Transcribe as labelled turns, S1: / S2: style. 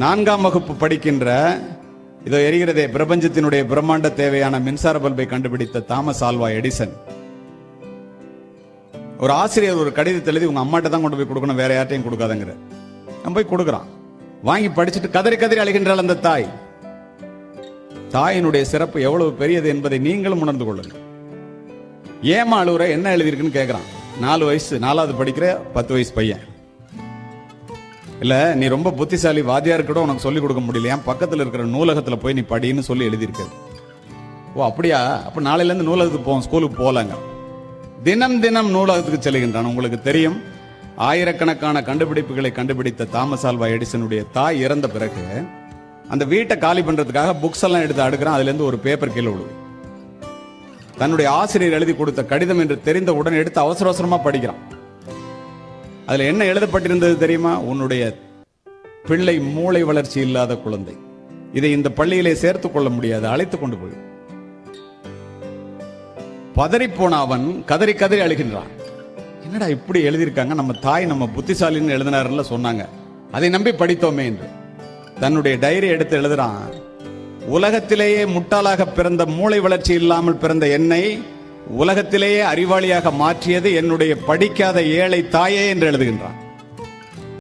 S1: 4ஆம் வகுப்பு படிக்கின்ற இதோ எரிகிறதே பிரபஞ்சத்தினுடைய பிரம்மாண்ட தேவையான மின்சார பல்பை கண்டுபிடித்த தாமஸ் ஆல்வா எடிசன் ஒரு ஆசிரியர் ஒரு கடிதத்தை எழுதி உங்க அம்மாட்ட தான் கொண்டு போய் கொடுக்கணும், வேற யார்ட்டையும் கொடுக்காதங்கிற. நம்ம போய் கொடுக்குறான். வாங்கி படிச்சுட்டு கதறி கதறி அழுகின்றாள் அந்த தாய். தாயினுடைய சிறப்பு எவ்வளவு பெரியது என்பதை நீங்களும் உணர்ந்து கொள்ளுங்கள். ஏமா அழுகுற, என்ன எழுதியிருக்குன்னு கேட்கிறான். 4 வயசு, 4வது படிக்கிற 10 வயசு பையன். இல்ல நீ ரொம்ப புத்திசாலி, வாத்தியார் கூட உனக்கு சொல்லிக் கொடுக்க முடியலையா, பக்கத்தில் இருக்கிற நூலகத்துல போய் நீ படின்னு சொல்லி எழுதியிருக்க. ஓ அப்படியா, அப்ப நாளையில இருந்து நூலகத்துக்கு போவோம், ஸ்கூலுக்கு போலாங்க. தினம் தினம் நூலகத்துக்கு செல்கின்றான். உங்களுக்கு தெரியும், ஆயிரக்கணக்கான கண்டுபிடிப்புகளை கண்டுபிடித்த தாமஸ் ஆல்வா எடிசனுடைய தாய் இறந்த பிறகு அந்த வீட்டை காலி பண்றதுக்காக புக்ஸ் எல்லாம் எடுத்து அடுக்கிறான். அதுல இருந்து ஒரு பேப்பர் கீழே விழுது. தன்னுடைய ஆசிரியர் எழுதி கொடுத்த கடிதம் என்று தெரிந்தவுடன் எடுத்து அவசர அவசரமா படிக்கிறான். அதுல என்ன எழுதப்பட்டிருந்தது தெரியுமா? உன்னுடைய பிள்ளை மூளை வளர்ச்சி இல்லாத குழந்தை, இதை இந்த பள்ளியிலே சேர்த்துக் கொள்ள முடியாது, அழைத்துக் கொண்டு போய். பதறிப்போன அவன் கதறி கதறி அழுகின்றான். என்னடா இப்படி எழுதியிருக்காங்க, நம்ம தாய் நம்ம புத்திசாலின்னு எழுதினார்ல சொன்னாங்க, அதை நம்பி படித்தோமே என்று தன்னுடைய டைரி எடுத்து எழுதுறான். உலகத்திலேயே முட்டாளாக பிறந்த, மூளை வளர்ச்சி இல்லாமல் பிறந்த என்னை உலகத்திலேயே அறிவாளியாக மாற்றியது என்னுடைய படிக்காத ஏழை தாயே என்று எழுதுகின்றான்.